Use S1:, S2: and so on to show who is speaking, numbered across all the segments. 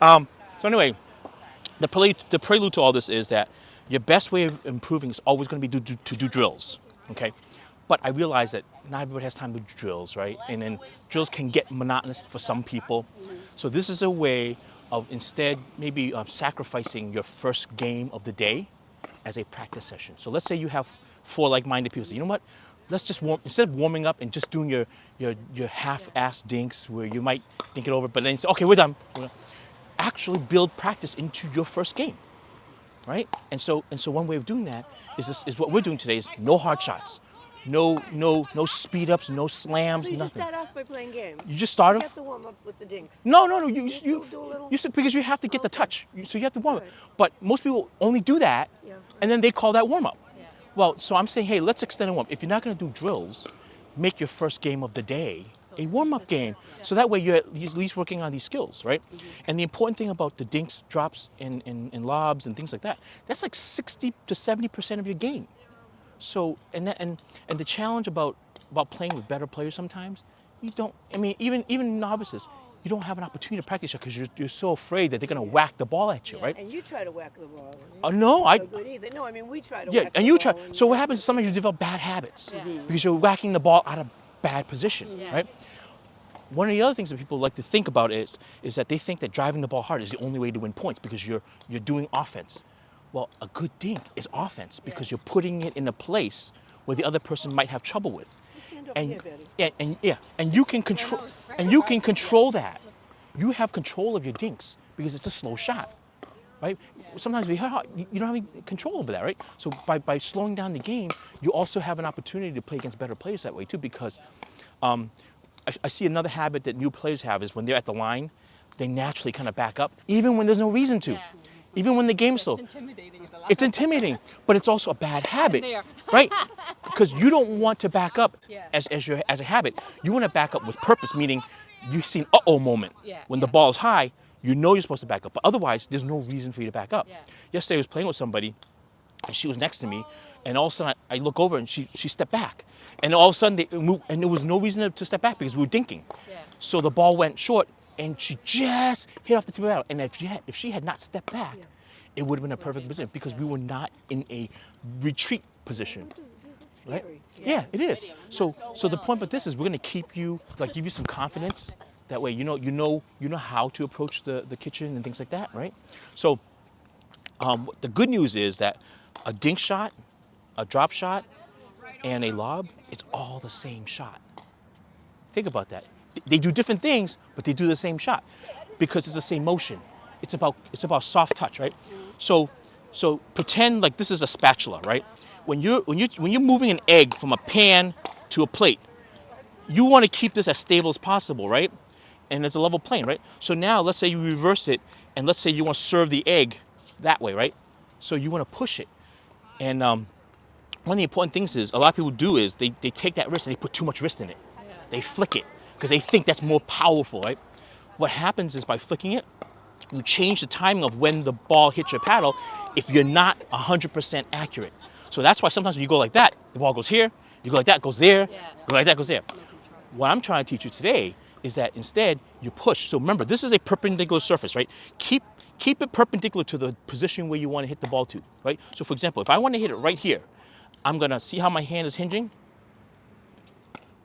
S1: So anyway, the prelude to all this is that your best way of improving is always going to be to do drills, okay? But I realize that not everybody has time to do drills, right? And then drills can get monotonous for some people. So this is a way of instead maybe sacrificing your first game of the day as a practice session. So let's say you have 4 like-minded people. Say, you know what? Let's just instead of warming up and just doing your half-ass dinks where you might think it over, but then say, okay, we're done. Actually build practice into your first game, right? And so one way of doing that is what we're doing today is no hard shots, no speed ups, no slams,
S2: So you
S1: nothing.
S2: just start off by playing games.
S1: You just start
S2: You
S1: off.
S2: have to warm up with the dinks.
S1: No.
S2: You do a little.
S1: Because you have to get the touch, so you have to warm up.
S2: Right.
S1: But most people only do that,
S2: Yeah.
S1: and then they call that warm up. Well, so I'm saying, hey, let's extend a warm up. If you're not going to do drills, make your first game of the day a warm-up game. So that way you're at least working on these skills, right? And the important thing about the dinks, drops, and lobs and things like that, that's like 60 to 70% of your game. So, and the challenge about playing with better players sometimes, you don't, I mean, even novices, you don't have an opportunity to practice because you're so afraid that they're going to whack the ball at you, right?
S2: And you try to whack the ball.
S1: No,
S2: Not so good either. No, I mean, we try to whack
S1: and
S2: the
S1: you
S2: ball.
S1: try. So what happens is sometimes you develop bad habits because you're whacking the ball out of bad position, right? One of the other things that people like to think about is that they think that driving the ball hard is the only way to win points because you're doing offense. Well, a good dink is offense because you're putting it in a place where the other person might have trouble with. And you can control that. You have control of your dinks because it's a slow shot, right? Sometimes you don't have any control over that, right? So by slowing down the game, you also have an opportunity to play against better players that way too because I see another habit that new players have is when they're at the line, they naturally kind of back up, even when there's no reason to. Even when the game's slow.
S3: It's intimidating at the line.
S1: It's intimidating, but it's also a bad habit, right? Because you don't want to back up as a habit. You want to back up with purpose, meaning you see an uh-oh moment. When the ball's high, you know you're supposed to back up, but otherwise, there's no reason for you to back up. Yesterday, I was playing with somebody, and she was next to me, and all of a sudden, I look over, and she stepped back. And all of a sudden, and there was no reason to step back because we were dinking. So the ball went short, and she just hit off the tip of the paddle. And if she had not stepped back, it would have been a perfect position because we were not in a retreat position, right? Yeah, it is. So the point of this is we're going to keep you, like, give you some confidence. That way, you know how to approach the kitchen and things like that, right? So the good news is that a dink shot, a drop shot, and a lob, it's all the same shot. Think about that. They do different things, but they do the same shot because it's the same motion. It's about soft touch, right? So pretend like this is a spatula, right? When you're moving an egg from a pan to a plate, you want to keep this as stable as possible, right? And it's a level plane, right? So now let's say you reverse it, and let's say you want to serve the egg that way, right? So you want to push it, and one of the important things is a lot of people do is they take that wrist and they put too much wrist in it. They flick it because they think that's more powerful, right? What happens is by flicking it, you change the timing of when the ball hits your paddle if you're not 100% accurate. So that's why sometimes when you go like that, the ball goes here, you go like that, it goes there, go like that, goes there. What I'm trying to teach you today is that instead you push. So remember, this is a perpendicular surface, right? Keep it perpendicular to the position where you want to hit the ball to, right? So for example, if I want to hit it right here, I'm gonna see how my hand is hinging,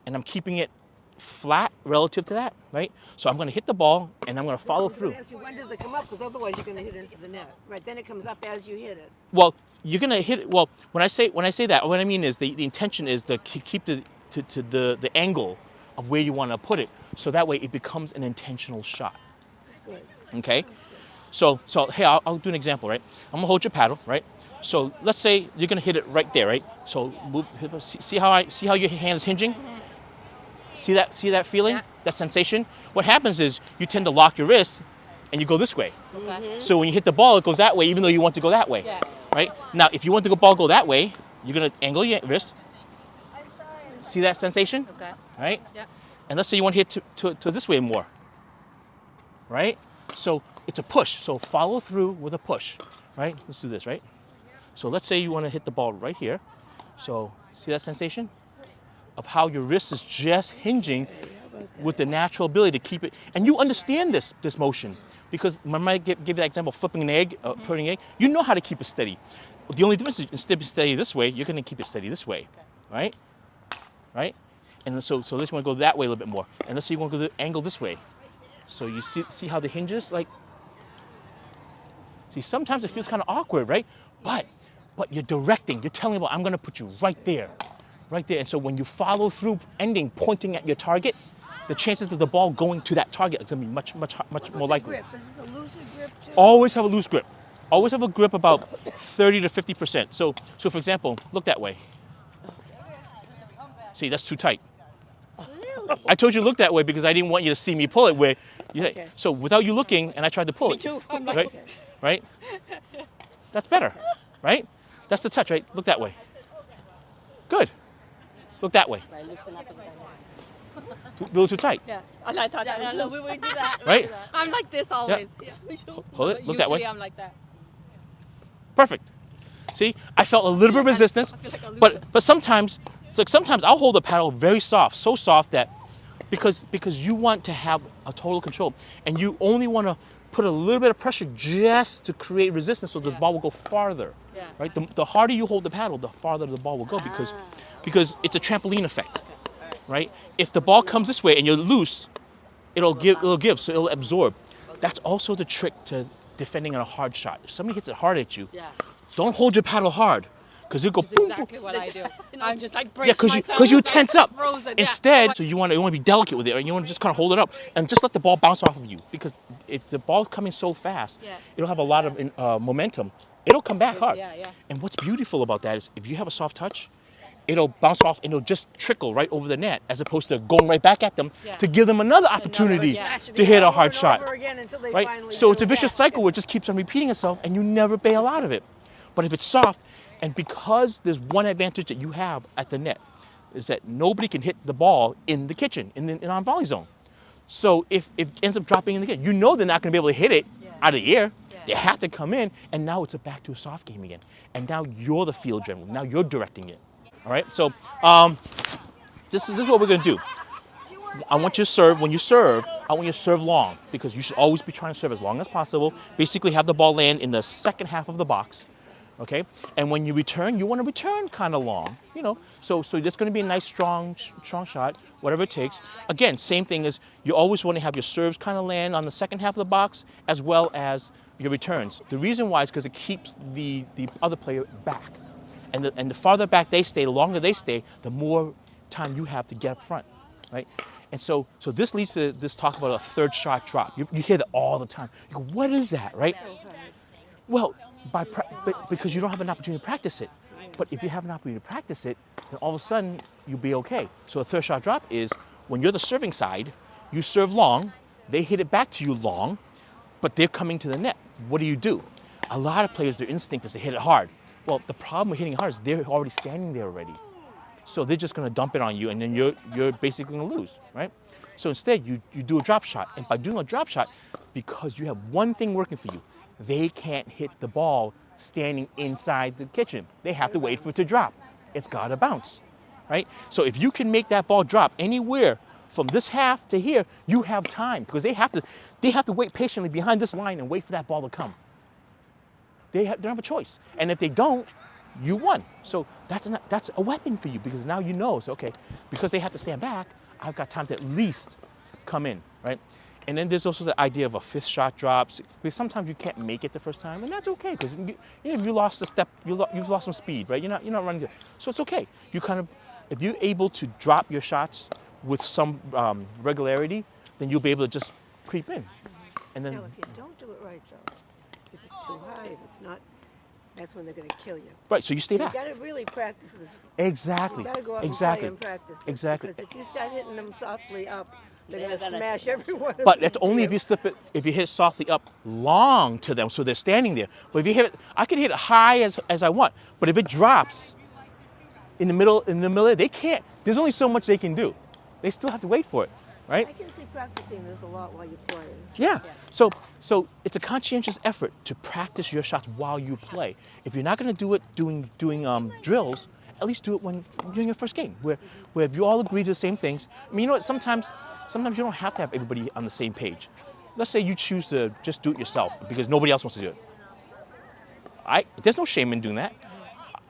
S1: and I'm keeping it flat relative to that, right? So I'm going to hit the ball and I'm going to follow through.
S2: When does it come up? Because otherwise you're going to hit into the net, right? Then it comes up as you hit it.
S1: Well, you're going to hit it. Well, when I say that, what I mean is the intention is to keep the angle of where you want to put it, so that way it becomes an intentional shot.
S2: That's good.
S1: Okay. So hey, I'll do an example, right? I'm gonna hold your paddle, right? So let's say you're gonna hit it right there, right? So move. See how your hand is hinging. See that feeling, that sensation? What happens is you tend to lock your wrist and you go this way. So when you hit the ball, it goes that way even though you want to go that way, right? Now, if you want the ball go that way, you're going to angle your wrist. See that sensation? Right? And let's say you want to hit to this way more, right? So it's a push. So follow through with a push, right? Let's do this, right? So let's say you want to hit the ball right here. So see that sensation? Of how your wrist is just hinging with the natural ability to keep it. And you understand this motion because I might give that example, flipping an egg, putting an egg. You know how to keep it steady. The only difference is instead of steady this way, you're going to keep it steady this way, right? Right? And so let's want to go that way a little bit more. And let's say you want to go the angle this way. So you see how the hinges, like, see, sometimes it feels kind of awkward, right? But you're directing, you're telling them, I'm going to put you right there. Right there. And so when you follow through ending pointing at your target, the chances of the ball going to that target is going to be much more likely.
S2: Grip? Is this a looser grip too?
S1: Always have a loose grip. Always have a grip about 30 to 50%. So for example, look that way. See, that's too tight.
S2: Really?
S1: I told you to look that way because I didn't want you to see me pull it where.
S2: Okay.
S1: So without you looking, and I tried to pull it.
S2: too.
S1: Right? Right? That's better. Right? That's the touch, right? Look that way. Good. Look that way. A little too tight.
S3: Yeah, and I thought that was we do that.
S1: Right?
S3: I'm like this always.
S1: Yeah.
S3: Yeah.
S1: Hold it. Look that way.
S3: Usually I'm like that.
S1: Perfect. See, I felt a little bit of resistance,
S3: I feel like a loser.
S1: but sometimes, it's like sometimes I'll hold the paddle very soft, so soft that because you want to have a total control, and you only want to put a little bit of pressure just to create resistance, so the ball will go farther.
S3: Yeah.
S1: Right? The harder you hold the paddle, the farther the ball will go because it's a trampoline effect. Right? If the ball comes this way and you're loose, it'll give, so it'll absorb. That's also the trick to defending on a hard shot. If somebody hits it hard at you, don't hold your paddle hard, because it'll go
S3: That's
S1: boom,
S3: exactly
S1: boom.
S3: what I do. I'm just like brace
S1: Yeah,
S3: myself.
S1: because you
S3: It's like
S1: tense up.
S3: frozen. Yeah.
S1: Instead, so you want to be delicate with it, and you want to just kind of hold it up and just let the ball bounce off of you, because if the ball's coming so fast, it'll have a lot of momentum. It'll come back hard.
S3: Yeah.
S1: And what's beautiful about that is if you have a soft touch, it'll bounce off and it'll just trickle right over the net, as opposed to going right back at them to give them another opportunity to hit a hard shot. Right? So it's a vicious cycle where it just keeps on repeating itself and you never bail out of it. But if it's soft, and because there's one advantage that you have at the net, is that nobody can hit the ball in the kitchen, in our volley zone. So if it ends up dropping in the kitchen, you know they're not going to be able to hit it out of the air. They have to come in, and now it's back to a soft game again. And now you're the field general. Now you're directing it. All right, so this is what we're gonna do. I want you to serve, when you serve, I want you to serve long, because you should always be trying to serve as long as possible. Basically have the ball land in the second half of the box, okay? And when you return, you wanna return kind of long, you know? So that's gonna be a nice, strong shot, whatever it takes. Again, same thing as you always wanna have your serves kind of land on the second half of the box, as well as your returns. The reason why is because it keeps the other player back. And the farther back they stay, the longer they stay, the more time you have to get up front, right? And so this leads to this talk about a third shot drop. You hear that all the time. You go, what is that, right? Well, because you don't have an opportunity to practice it. But if you have an opportunity to practice it, then all of a sudden you'll be okay. So a third shot drop is when you're the serving side, you serve long, they hit it back to you long, but they're coming to the net. What do? A lot of players, their instinct is to hit it hard. Well, the problem with hitting hard is they're already standing there already. So they're just gonna dump it on you, and then you're basically gonna lose, right? So instead, you do a drop shot. And by doing a drop shot, because you have one thing working for you, they can't hit the ball standing inside the kitchen. They have to wait for it to drop. It's gotta bounce, right? So if you can make that ball drop anywhere from this half to here, you have time, because they have to wait patiently behind this line and wait for that ball to come. They don't have a choice. And if they don't, you won. So that's a weapon for you, because now you know, so okay, because they have to stand back, I've got time to at least come in, right? And then there's also the idea of a fifth shot drops, because sometimes you can't make it the first time, and that's okay, because you lost a step, you've lost some speed, right? You're not running good. So it's okay. If you're able to drop your shots with some regularity, then you'll be able to just creep in. And then
S2: Now, if you don't do it right, though, if it's too high, if it's not, that's when they're going to kill you.
S1: right, so you stay back.
S2: You got to really practice this.
S1: Exactly.
S2: You got to go out and
S1: Exactly.
S2: play and practice this.
S1: Exactly.
S2: Because if you start hitting them softly up, they're going to smash everyone.
S1: But that's only if you slip it, if you hit it softly up long to them, so they're standing there. But if you hit it, I can hit it high as I want. But if it drops in the middle, they can't. There's only so much they can do. They still have to wait for it, right?
S2: I can see practicing this a lot while you're playing.
S1: Yeah. So it's a conscientious effort to practice your shots while you play. If you're not going to do it doing drills, at least do it when doing your first game, where if you all agree to the same things. I mean, you know what? Sometimes you don't have to have everybody on the same page. let's say you choose to just do it yourself because nobody else wants to do it. There's no shame in doing that.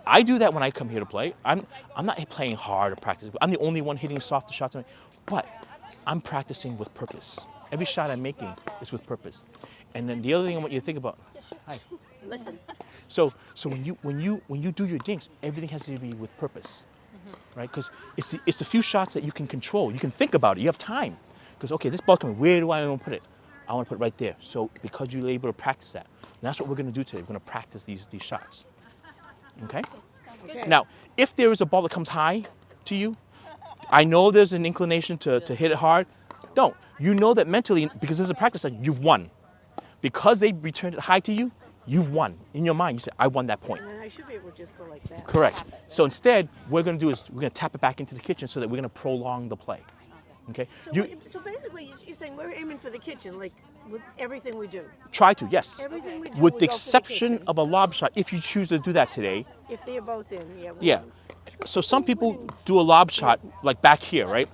S1: I do that when I come here to play. I'm not playing hard or practice. I'm the only one hitting softer shots, but I'm practicing with purpose. Every shot I'm making is with purpose. And then the other thing I want you to think about. Hi.
S3: Listen.
S1: So when you do your dinks, everything has to be with purpose, right? Because it's the few shots that you can control. You can think about it. You have time. Because okay, this ball coming. Where do I want to put it? I want to put it right there. So because you're able to practice that, and that's what we're going to do today. We're going to practice these shots. Okay?
S2: Okay.
S1: Now, if there is a ball that comes high to you, I know there's an inclination to hit it hard. Don't. You know that mentally, because this is a practice set, you've won. Because they returned it high to you, you've won. In your mind, you say, I won that point.
S2: And then I should be able to just go like that.
S1: Correct. So instead, what we're going to do is we're going to tap it back into the kitchen so that we're going to prolong the play. Okay?
S2: So basically, you're saying we're aiming for the kitchen, like with everything we do.
S1: Try to, yes.
S2: Everything we do.
S1: With
S2: we
S1: the
S2: go for
S1: exception
S2: kitchen.
S1: of a lob shot, if you choose to do that today.
S2: If they're both in, yeah.
S1: Yeah. So some people do a lob shot like back here, right?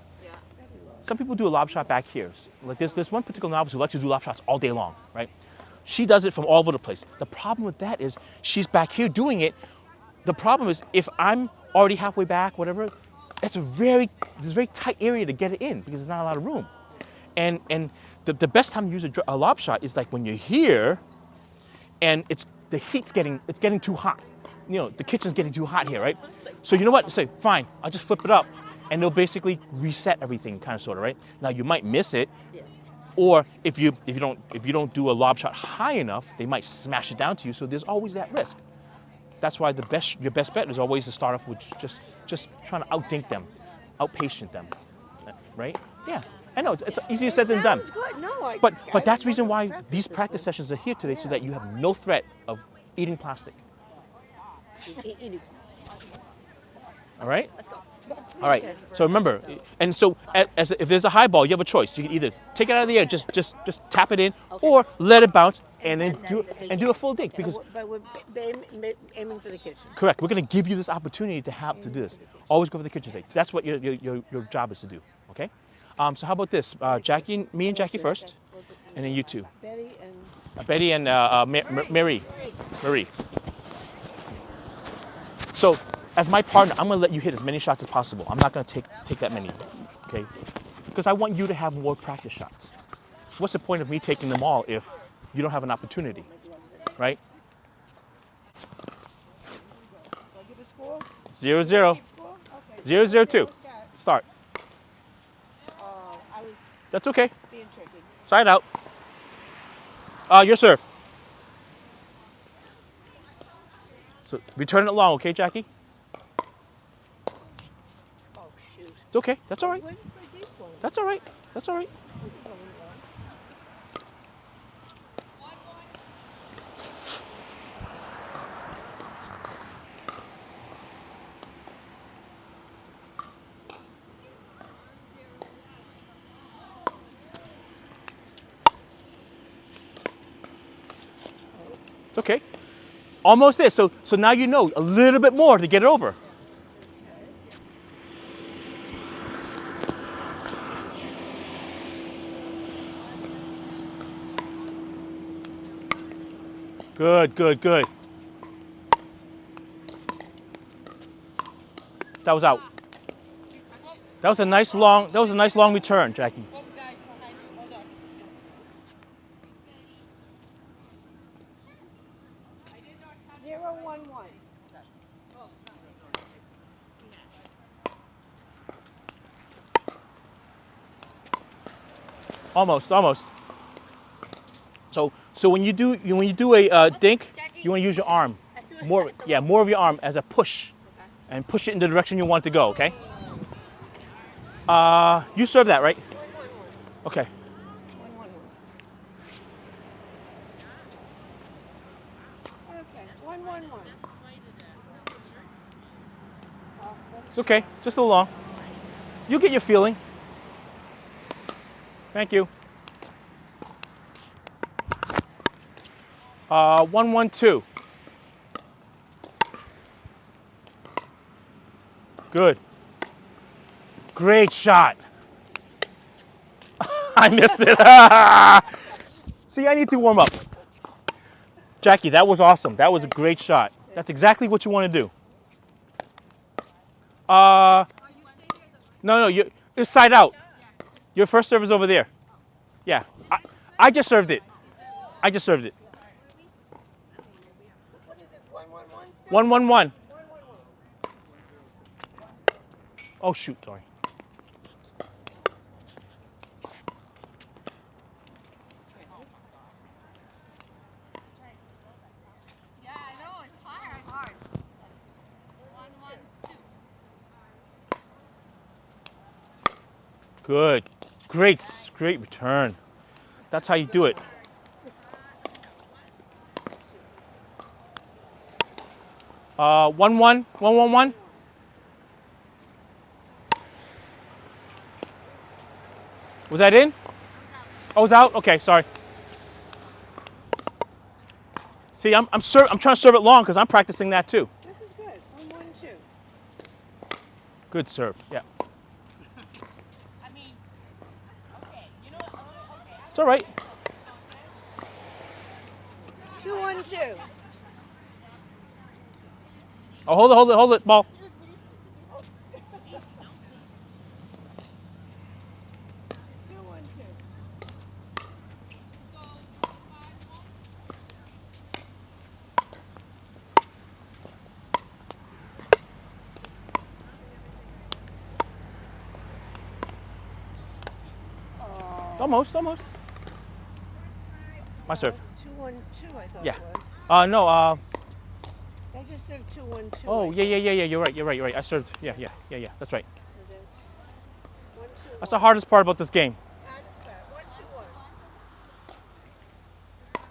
S1: Some people do a lob shot back here. Like there's one particular novice who likes to do lob shots all day long, right? She does it from all over the place. The problem with that is she's back here doing it. The problem is if I'm already halfway back, whatever, there's a very tight area to get it in because there's not a lot of room. And the best time to use a lob shot is like when you're here and the heat's getting too hot. You know, the kitchen's getting too hot here, right? So you know what? Say, fine, I'll just flip it up and they'll basically reset everything kind of sort of, right? Now you might miss it.
S3: Yeah.
S1: Or if you don't do a lob shot high enough, they might smash it down to you. So there's always that risk. That's why your best bet is always to start off with just trying to outdink them, outpatient them, right? Yeah, I know it's easier said than done.
S2: Good. No,
S1: But that's the reason why these practice sessions are here today, so that you have no threat of eating plastic. All right.
S3: Let's go.
S1: All right. So remember, and so if there's a high ball, you have a choice. You can either take it out of the air, just tap it in, or let it bounce and then do a full dink. Because
S2: But we're aiming for the kitchen.
S1: correct, we're going to give you this opportunity to do this. Always go for the kitchen dink. That's what your job is to do. Okay. So how about this, Jackie? Me and Jackie first, and then you two. Betty and Mary. So, as my partner, I'm going to let you hit as many shots as possible. I'm not going to take that many, okay? Because I want you to have more practice shots. What's the point of me taking them all if you don't have an opportunity, right? 0-0. 0-0-2. Start. That's okay. Side out. Your serve. So return it long, okay, Jackie?
S2: Oh, shoot.
S1: It's okay. That's all right. That's all right. That's all right. It's okay. Almost there. So now you know a little bit more to get it over. Good. That was out. That was a nice long return, Jackie. Almost. So when you do a dink, you want to use your arm, more of your arm as a push, and push it in the direction you want it to go. Okay. You serve that, right? Okay. It's okay. Just a little long. You get your feeling. Thank you. 1-1-2. Good. Great shot. I missed it. See, I need to warm up. Jackie, that was awesome. That was a great shot. That's exactly what you want to do. No, you're side out. Your first serve is over there. Yeah, I just served it. I just served it. 1-1-1. Oh shoot, sorry.
S3: Yeah, I know, it's hard. 1-1-2.
S1: Good. Great return. That's how you do it. 1-1, 1-1-1. Was that in? Oh, it was out? Okay, sorry. See, I'm trying to serve it long because I'm practicing that too.
S2: This is good. 1-1-2.
S1: Good serve, yeah.
S3: I mean, okay, you know, okay.
S1: It's all right.
S2: 2-1-2.
S1: Oh, hold it, ball. Almost. My serve.
S2: 2-1-2, I thought
S1: Yeah.
S2: it was.
S1: No,
S2: I just served 2-1-2.
S1: oh, yeah, you're right. I served, yeah, that's right.
S2: So that's 1-2.
S1: That's the hardest part about this game.
S2: That's bad. 1-2-1.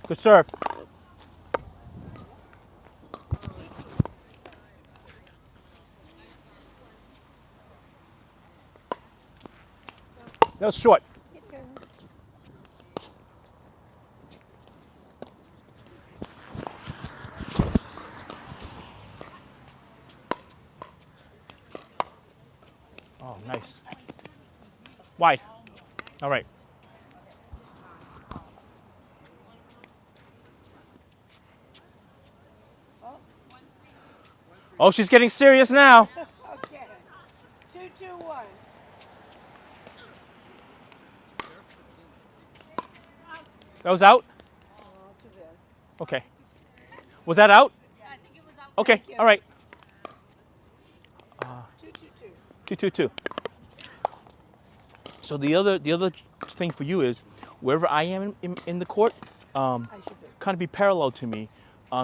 S1: Good serve. That was short. Oh, nice. Wide. All right. Oh, she's getting serious now.
S2: Okay. 2-2-1.
S1: That was out?
S2: Oh, too bad.
S1: Okay. Was that out?
S3: Yeah, I think it was out.
S1: Okay, all right.
S2: 2-2-2.
S1: 2-2-2. So the other thing for you is wherever I am in the court,
S2: I should be.
S1: kind of be parallel to me,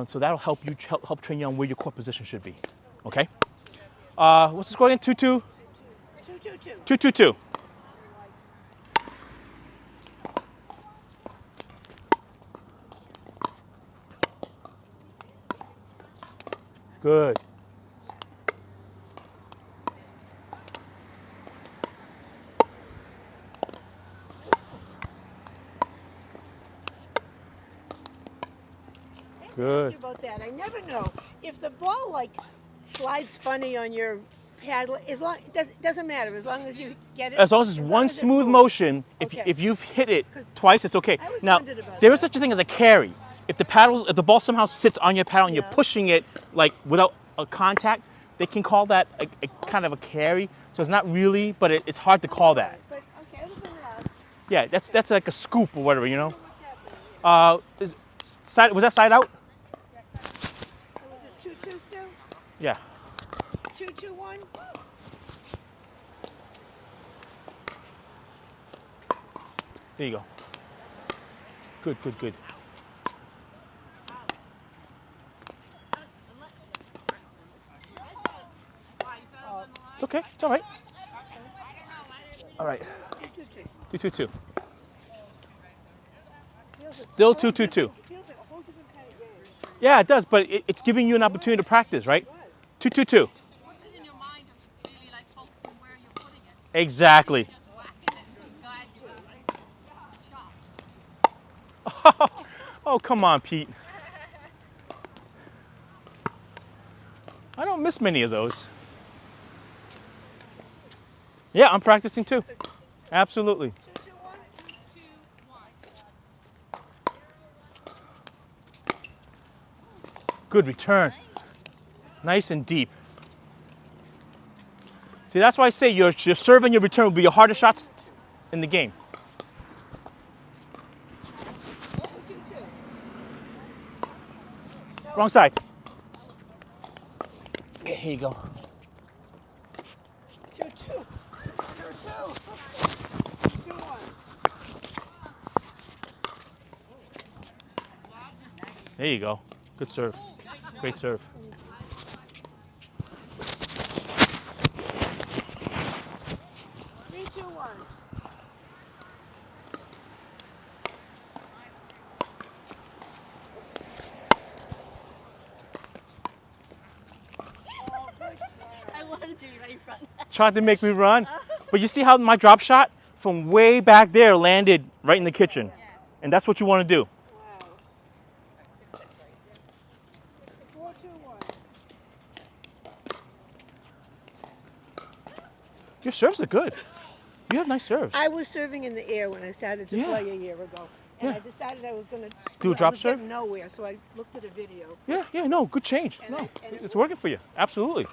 S1: so that'll help you help train you on where your court position should be. Okay. What's the score again? 2-2.
S2: 2-2-2.
S1: 2-2-2. Good. Good.
S2: Ask you about that. I never know if the ball like slides funny on your paddle. As long it doesn't matter as long as you get it.
S1: As long as it's one
S2: it
S1: smooth
S2: moves.
S1: motion,
S2: Okay.
S1: if you've hit it twice, it's okay.
S2: I always
S1: Now,
S2: wondered about
S1: there is
S2: that.
S1: such a thing as a carry. If the ball somehow sits on your paddle and
S2: Yeah.
S1: you're pushing it like without a contact, they can call that a kind of a carry. So it's not really, but it's hard to call that.
S2: But okay, other than that,
S1: Yeah, that's like a scoop or whatever, you know.
S2: what's happening?
S1: Was that side out?
S2: So was it 2-2 still?
S1: Yeah.
S2: 2-2-1.
S1: There you go. Good. It's okay. It's all right. All right. 2-2-2. Still 2-2-2.
S2: Feels like a whole different kind of game.
S1: Yeah, it does, but it's giving you an opportunity to practice, right? 2-2-2.
S3: Put it in your mind of really like focusing where you're putting it.
S1: Exactly.
S3: Just whacking it and guide you. Shot.
S1: Oh, come on, Pete. I don't miss many of those. Yeah, I'm practicing too. Absolutely. Good return. Nice and deep. See, that's why I say your serve and your return will be your hardest shots in the game. Wrong side. Okay, here you go.
S2: 2-2. 2-2. 2-1.
S1: There you go. Good serve. Great serve.
S2: 3-2-1.
S3: I wanted to be right in front.
S1: Tried to make me run. But you see how my drop shot from way back there landed right in the kitchen. And that's what you want to do.
S2: Wow. 4-2-1.
S1: Your serves are good. You have nice serves.
S2: I was serving in the air when I started to
S1: Yeah.
S2: play a year ago. And
S1: Yeah.
S2: I decided I was going to
S1: Do a drop
S2: I was
S1: serve?
S2: getting nowhere, so I looked at a video.
S1: Yeah, no, good change.
S2: And
S1: No,
S2: and
S1: it's working for you. Absolutely.
S2: 5-2-1,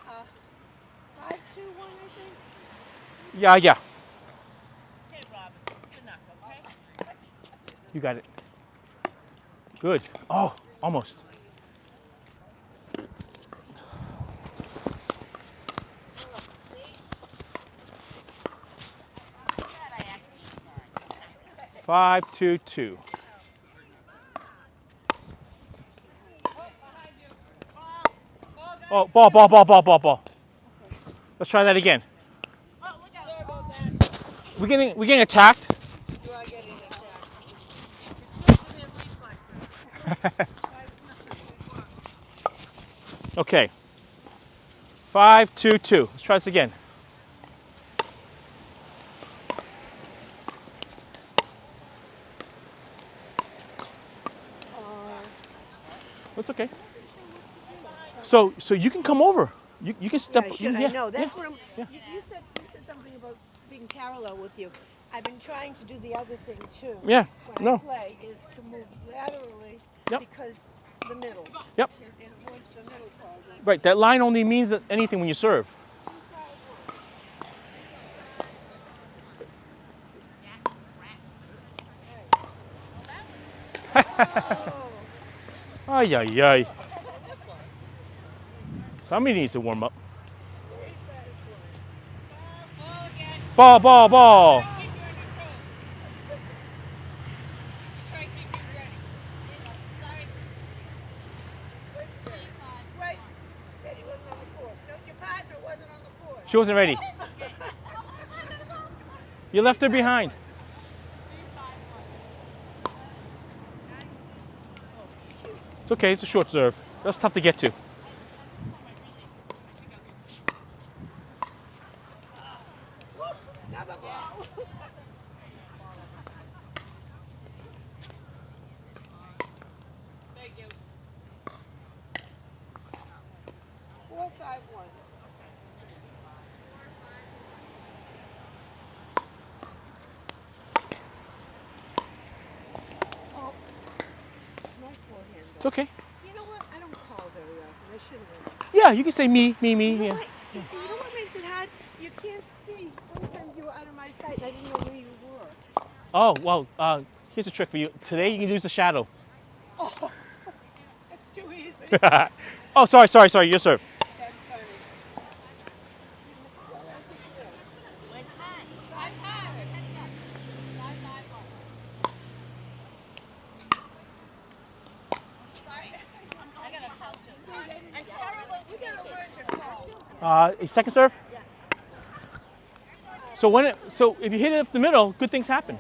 S2: I think.
S1: Yeah.
S3: Okay, Robin, this is enough, okay?
S1: You got it. Good. Oh, almost. Five, 2-2. Oh, ball. Let's try that again. We're getting attacked.
S2: You are getting attacked.
S1: Okay. 5-2-2. Let's try this again. That's okay. So you can come over. You can step.
S2: Yeah, I know. That's
S1: yeah,
S2: what I'm.
S1: yeah.
S2: You said something about being parallel with you. I've been trying to do the other thing too.
S1: Yeah,
S2: When
S1: no.
S2: I play is to move laterally
S1: Yep.
S2: because the middle.
S1: Yep.
S2: It avoids the middle problem.
S1: Right. That line only means anything when you serve.
S2: Oh.
S1: Ay. Somebody needs to warm up. Ball.
S3: Keep you on your toes. Try to keep you ready.
S2: Right. Betty wasn't on the court. No, your partner wasn't on the court.
S1: She wasn't ready. You left her behind. It's okay. It's a short serve. That's tough to get to.
S2: Whoops, another ball.
S3: Thank you.
S2: 4-5-1. Oh, my forehand.
S1: It's okay.
S2: You know what? I don't call very often. I shouldn't have.
S1: Yeah, you can say me.
S2: You know,
S1: Yeah.
S2: what? You know what makes it hard? You can't see. Sometimes you were out of my sight and I didn't know where you were.
S1: Oh, well, here's a trick for you. Today you can use the shadow.
S2: Oh, that's too easy.
S1: Oh, sorry. Your serve.
S2: That's funny.
S3: It's high. High. Catch up. 5-5-1. Sorry. I got a foul too. I'm terrible.
S2: We gotta learn to call.
S1: Second serve. So if you hit it up the middle, good things happen.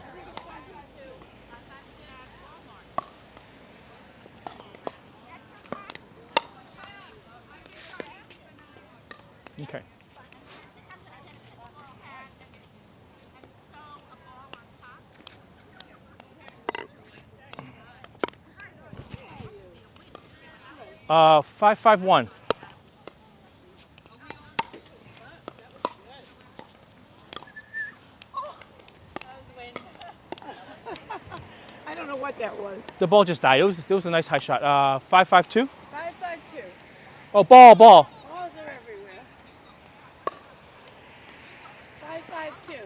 S1: Okay. Uh, 5-5-1.
S2: I don't know what that was.
S1: The ball just died. It was a nice high shot. 5-5-2.
S2: 5-5-2.
S1: Oh, ball.
S2: Balls are everywhere. 5-5-2.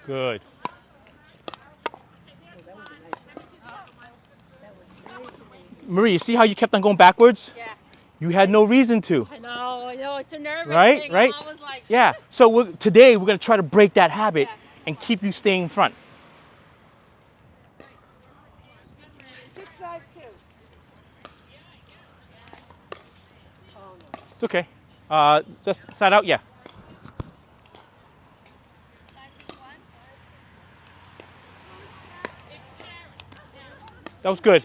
S1: Good.
S2: Oh, that was a nice one. That was nice and easy.
S1: Marie, you see how you kept on going backwards?
S3: Yeah.
S1: You had no reason to.
S3: I know. It's a nervous
S1: Right,
S3: thing.
S1: right.
S3: I'm always like,
S1: Yeah. So today we're going to try to break that habit
S3: Yeah.
S1: and keep you staying in front.
S2: 6-5-2. Oh no.
S1: It's okay. Just side out, yeah. That was good.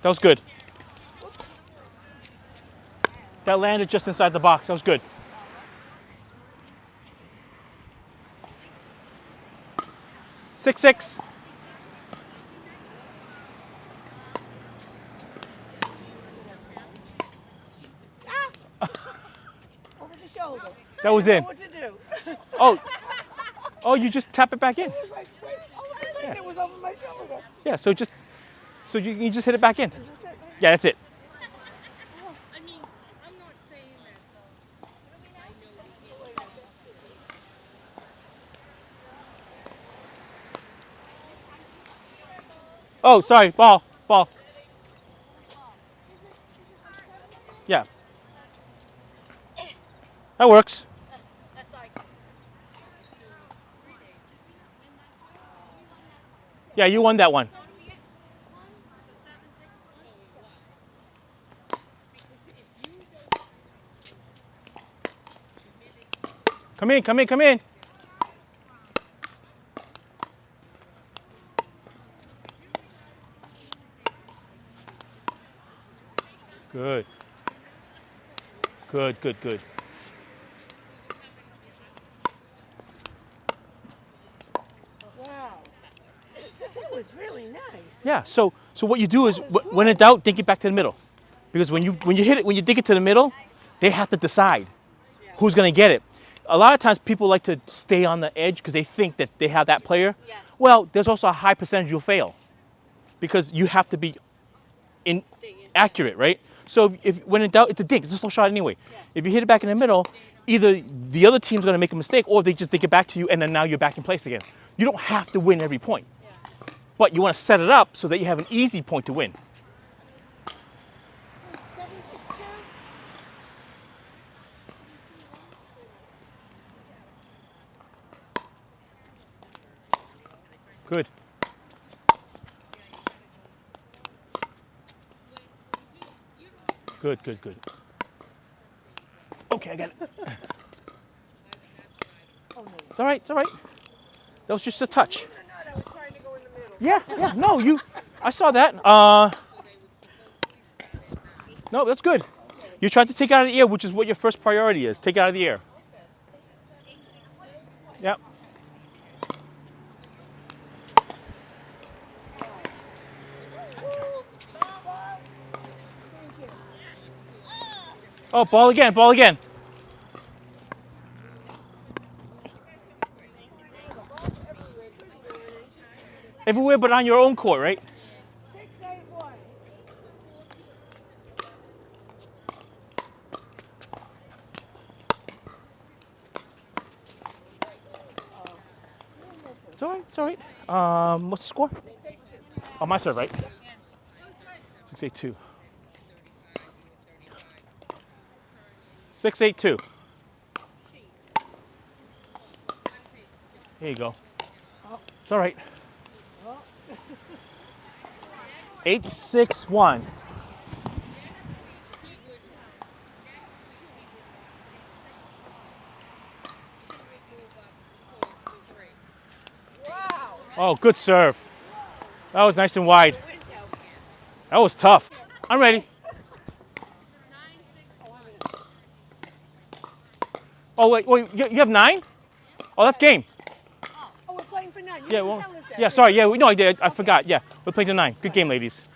S1: That was good.
S2: Whoops.
S1: That landed just inside the box. That was good. 6-6.
S2: Over the shoulder.
S1: That was
S2: I didn't
S1: in.
S2: know what to do.
S1: Oh, you just tap it back in.
S2: It was like, wait, all of a sudden it was over my shoulder.
S1: Yeah, so you just hit it back in.
S2: Is this it?
S1: Yeah, that's it.
S3: I mean, I'm not saying that.
S1: Oh, sorry, ball. Yeah. That works.
S3: That's like,
S1: Yeah, you won that one. Come in. Good.
S2: Wow. That was really nice.
S1: Yeah, so what you do is
S2: That was
S1: when in
S2: good.
S1: doubt, dink it back to the middle. Because when you hit it, when you dink it to the middle, they have to decide who's going to get it. A lot of times people like to stay on the edge because they think that they have that player.
S3: Yeah.
S1: Well, there's also a high percentage you'll fail because you have to be accurate, right? So if when in doubt, it's a dink. It's a slow shot anyway.
S3: Yeah.
S1: If you hit it back in the middle, either the other team's going to make a mistake or they just dink it back to you and then now you're back in place again. You don't have to win every point.
S3: Yeah.
S1: But you want to set it up so that you have an easy point to win.
S2: 7-6-2.
S1: Good. Good. Okay, I got it.
S2: Oh no.
S1: It's all right. That was just a touch.
S2: I was trying to go in the middle.
S1: Yeah. No, I saw that. No, that's good. You tried to take it out of the air, which is what your first priority is. Take it out of the air. Yep. Oh, ball again. Everywhere but on your own court, right?
S2: 6-8-1.
S1: It's all right. What's the score?
S2: 6-8-2.
S1: Oh, my serve, right? 6-8-2. 6-8-2. Here you go. It's all right. 8-6-1.
S2: Wow.
S1: Oh, good serve. That was nice and wide. That was tough. I'm ready. Oh, wait, you have 9? Oh, that's game.
S2: Oh, we're playing for 9. You
S1: Yeah,
S2: didn't
S1: well,
S2: tell us that.
S1: yeah, sorry. Yeah, no, I did. I forgot. Yeah, we're playing to 9. Good game, ladies.